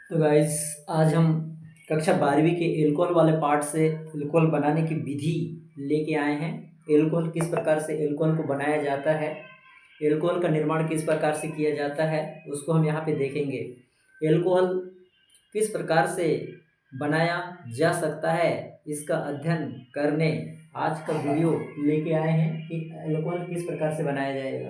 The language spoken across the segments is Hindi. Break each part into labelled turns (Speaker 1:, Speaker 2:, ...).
Speaker 1: तो गाइस, आज हम कक्षा 12वीं के एल्कोहल वाले पार्ट से एल्कोहल बनाने की विधि लेके आए हैं। एल्कोहल किस प्रकार से एल्कोहल को बनाया जाता है, एल्कोहल का निर्माण किस प्रकार से किया जाता है, उसको हम यहाँ पे देखेंगे। एल्कोहल किस प्रकार से बनाया जा सकता है, इसका अध्ययन करने आज का वीडियो लेके आए हैं कि एल्कोहल किस प्रकार से बनाया जाएगा।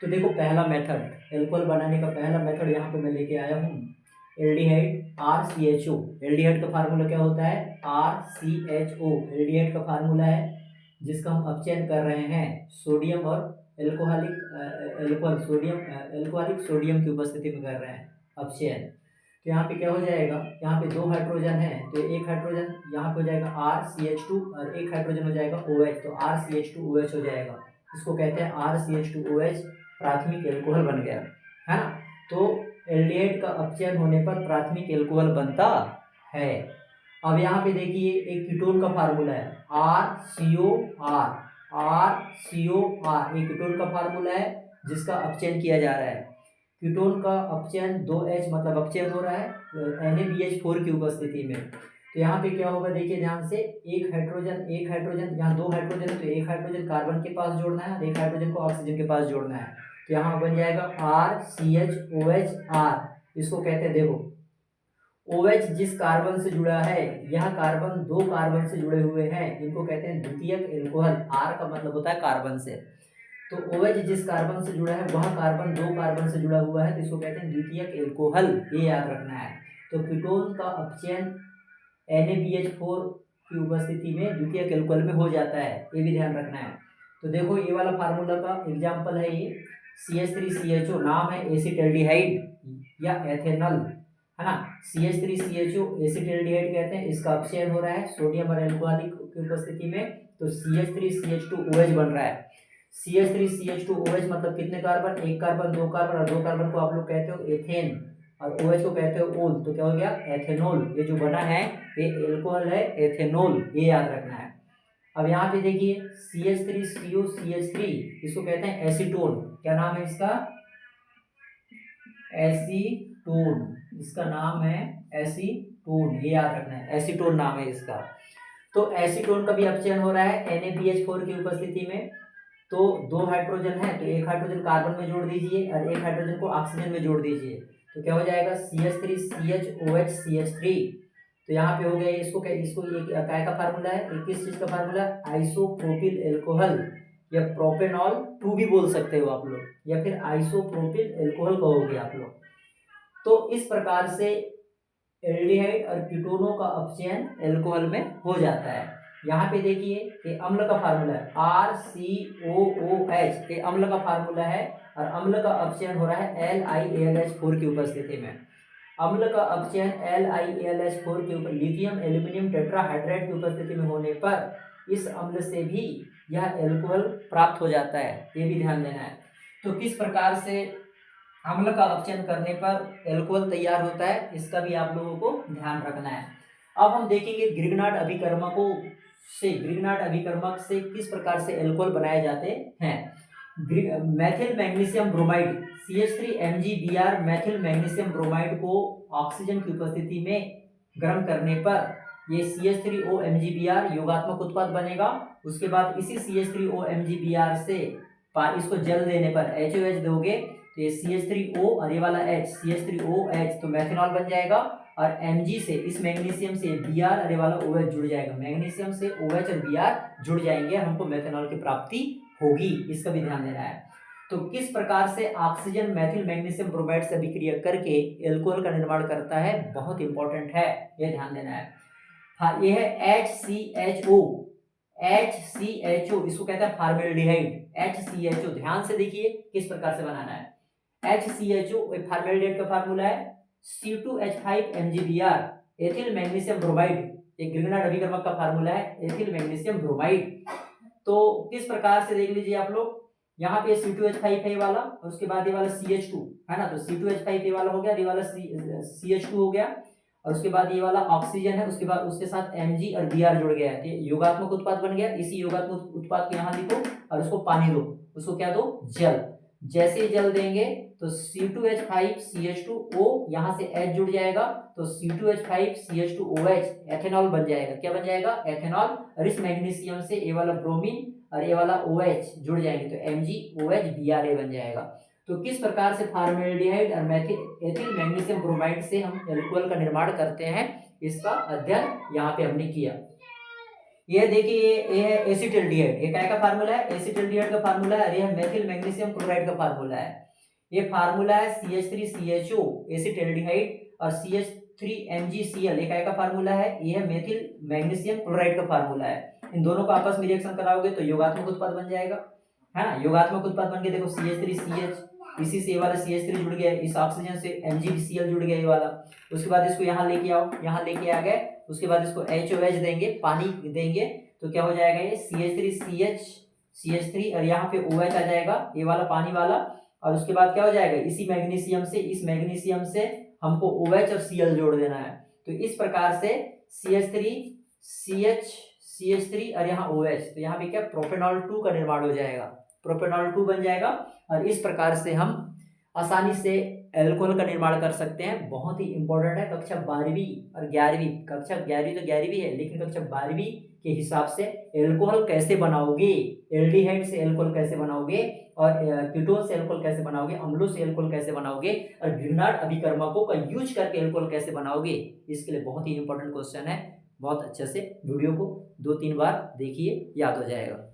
Speaker 1: तो देखो, पहला मेथड, एल्कोहल बनाने का पहला मेथड यहाँ पे मैं लेके आया हूँ। Aldehyde RCHO। एल्डिहाइड का फार्मूला क्या होता है? RCHO एल्डिहाइड का फार्मूला है, जिसका हम अपचयन कर रहे हैं सोडियम और एल्कोहलिक सोडियम की उपस्थिति में कर रहे हैं अपचयन। तो यहाँ पे क्या हो जाएगा, यहाँ पे दो हाइड्रोजन है तो एक हाइड्रोजन यहाँ पे हो जाएगा RCH2 और एक हाइड्रोजन हो जाएगा OH, तो RCH2OH हो जाएगा। इसको कहते हैं RCH2OH, प्राथमिक एल्कोहल बन गया, है ना। तो एल्डिहाइड का अपचयन होने पर प्राथमिक एल्कोहल बनता है। अब यहाँ पे देखिए, एक कीटोन का फार्मूला है RCOR। RCOR एक कीटोन का फार्मूला है जिसका अपचयन किया जा रहा है। कीटोन का अपचयन 2H मतलब अपचयन हो रहा है NaBH4 की उपस्थिति में। तो यहाँ पे क्या होगा, देखिए ध्यान से, एक हाइड्रोजन, यहाँ दो हाइड्रोजन है तो एक हाइड्रोजन कार्बन के पास जोड़ना है और एक हाइड्रोजन को ऑक्सीजन के पास जोड़ना है। तो यहाँ बन जाएगा RCHOHR। इसको कहते हैं, देखो, OH जिस कार्बन से जुड़ा है, यह कार्बन दो कार्बन से जुड़े हुए हैं, इनको कहते हैं द्वितीयक एल्कोहल। R का मतलब होता है कार्बन से। तो OH जिस कार्बन से जुड़ा है वह कार्बन दो कार्बन से जुड़ा हुआ है, तो इसको कहते हैं द्वितीयक एल्कोहल, ये याद रखना है। तो कीटोन का अपचयन NaBH4 की उपस्थिति में द्वितीयक एल्कोहल में हो जाता है, ये भी ध्यान रखना है। तो देखो, ये वाला फार्मूला का एग्जाम्पल है ये CH3CHO, नाम है एसिटाल्डिहाइड या एथेनॉल, है ना। CH3CHO एसिटाल्डिहाइड कहते हैं, इसका अपचयन हो रहा है सोडियम और एल्कोहलिक की उपस्थिति में, तो CH3CH2OH बन रहा है। CH3CH2OH मतलब कितने कार्बन? एक कार्बन, दो कार्बन, और दो कार्बन को आप लोग कहते हो एथेन और OH को कहते हो ओल, तो क्या हो गया? एथेनॉल। ये जो बना है ये एल्कोहल है, एथेनॉल, ये याद रखना है। अब यहाँ पे देखिए, CH3COCH3, इसको कहते हैं एसीटोन। क्या नाम है इसका? एसीटोन। इसका नाम है एसीटोन, ये याद रखना है, एसीटोन नाम है इसका। तो एसीटोन का भी अपचयन हो रहा है NaBH4 की उपस्थिति में। तो दो हाइड्रोजन है तो एक हाइड्रोजन कार्बन में जोड़ दीजिए और एक हाइड्रोजन को ऑक्सीजन में जोड़ दीजिए, तो क्या हो जाएगा? CH3CHOH CH3। तो यहाँ पे हो गया, इसको एक काय का फार्मूला है, किस चीज का फार्मूला? आइसोप्रोपिल एल्कोहल या प्रोपेनॉल 2 भी बोल सकते हो आप लोग, या फिर आइसोप्रोपिल एल्कोहल कहोगे आप लोग। तो इस प्रकार से एल्डिहाइड और कीटोनों का अपचयन एल्कोहल में हो जाता है। यहाँ पे देखिए, ये अम्ल का फार्मूला है RCOOH, ये अम्ल का फार्मूला है और अम्ल का अपचयन हो रहा है LiAlH4 की उपस्थिति में। अम्ल का अपचयन LiAlH4 के ऊपर लिथियम एल्यूमिनियम टेट्राहाइड्राइड की उपस्थिति में होने पर इस अम्ल से भी यह एल्कोहल प्राप्त हो जाता है, ये भी ध्यान देना है। तो किस प्रकार से अम्ल का अपचयन करने पर एल्कोहल तैयार होता है, इसका भी आप लोगों को ध्यान रखना है। अब हम देखेंगे ग्रिग्नार्ड अभिकर्मक से किस प्रकार से एल्कोहल बनाए जाते हैं। Methyl magnesium bromide CH3MgBr methyl magnesium bromide को ऑक्सीजन की उपस्थिति में गर्म करने पर ये CH3OMgBr योगात्मक उत्पाद बनेगा। उसके बाद इसी CH3OMgBr से इसको जल देने पर HOH दोगे तो ये CH3O और ये वाला H CH3OH तो मेथनॉल बन जाएगा। और Mg से, इस मैग्नीशियम से Br और ये वाला OH जुड़ जाएगा, मैग्नीशियम से OH और Br जुड़ जाएंगे, हमको मेथनॉल की प्राप्ति होगी, इसका भी ध्यान देना है। तो किस प्रकार से ऑक्सीजन मेथिल मैग्नीशियम ब्रोमाइड से अभिक्रिया करके एल्कोहल का निर्माण करता है, बहुत इंपॉर्टेंट है, ये ध्यान देना है। हाँ, ये है HCHO, इसको कहते हैं फॉर्मेल्डिहाइड। HCHO ध्यान से देखिए किस प्रकार से बनाना है। HCHO फॉर्मेल्डिहाइड का फार्मूला है C2H5MgBr एथिल मैग्नीशियम ब्रोमाइड, एक ग्रिग्नार्ड अभिकर्मक का फार्मूला है एथिल मैग्नीशियम ब्रोमाइड। तो किस प्रकार से देख लीजिए आप लोग, यहाँ पे C2H5 है वाला और उसके बाद ये वाला CH2 है ना, तो C2H5 ये वाला हो गया, ये वाला CH2 हो गया और उसके बाद ये वाला ऑक्सीजन है, उसके बाद उसके साथ Mg और Br जुड़ गया है, योगात्मक उत्पाद बन गया। इसी योगात्मक उत्पाद को यहाँ लिखो और उसको पानी दो, उसको क्या दो? जल। जैसे ही जल देंगे तो C2H5CH2O यहाँ से H जुड़ जाएगा, तो C2H5CH2OH एथेनॉल बन जाएगा। क्या बन जाएगा? एथेनॉल। और इस मैग्नीशियम से ये वाला ब्रोमीन और ये वाला OH जुड़ जाएंगे तो MgOH Bra बन जाएगा। तो किस प्रकार से फॉर्मेल्डिहाइड और एथिल मैग्नीशियम ब्रोमाइड से हम एल्कोहल का निर्माण करते हैं, इसका अध्ययन यहाँ पे हमने किया। ये देखिए ये है एसिटिल्डिहाइड, ये क्या का फार्मूला है? एसिटिल्डिहाइड का फार्मूला है। ये मेथिल मैग्नीशियम क्लोराइड का फार्मूला है। ये फार्मूला है CH3CHO एसिटिल्डिहाइड और CH3MgCl, ये क्या का फार्मूला है? ये है मेथिल मैग्नीशियम क्लोराइड का फार्मूला है। इन दोनों को आपस में रिएक्शन कराओगे तो योगात्मक उत्पाद बन जाएगा, है ना। योगात्मक उत्पाद बन के देखो CH3CH, इसी से ये वाला CH3 जुड़ गया, इस ऑक्सीजन से MgCl जुड़ गया ये वाला। उसके बाद इसको यहाँ लेके आओ, यहाँ लेके आ गए, उसके बाद इसको HOH देंगे, पानी देंगे, तो क्या हो जाएगा? ये CH3 और यहाँ पे OH आ जाएगा, ये वाला पानी वाला। और उसके बाद क्या हो जाएगा? इसी मैग्नीशियम से, इस मैग्नीशियम से हमको OH और Cl जोड़ देना है। तो इस प्रकार से CH3 और यहाँ OH, तो यहाँ पे क्या प्रोपेनॉल 2 का निर्माण हो जाएगा, प्रोपेनॉल 2 बन जाएगा। और इस प्रकार से हम आसानी से एल्कोहल का निर्माण कर सकते हैं। बहुत ही इंपॉर्टेंट है कक्षा 12वीं और 11वीं, कक्षा 11वीं तो 11वीं है, लेकिन कक्षा 12वीं के हिसाब से एल्कोहल कैसे बनाओगे, एल्डिहाइड से एल्कोहल कैसे बनाओगे, और कीटोन से एल्कोहल कैसे बनाओगे, अम्लों से एल्कोहल कैसे बनाओगे, और ग्रिग्नार्ड अभिकर्मकों का यूज करके एल्कोहल कैसे बनाओगे, इसके लिए बहुत ही इंपॉर्टेंट क्वेश्चन है। बहुत अच्छे से वीडियो को 2-3 बार देखिए, याद हो जाएगा।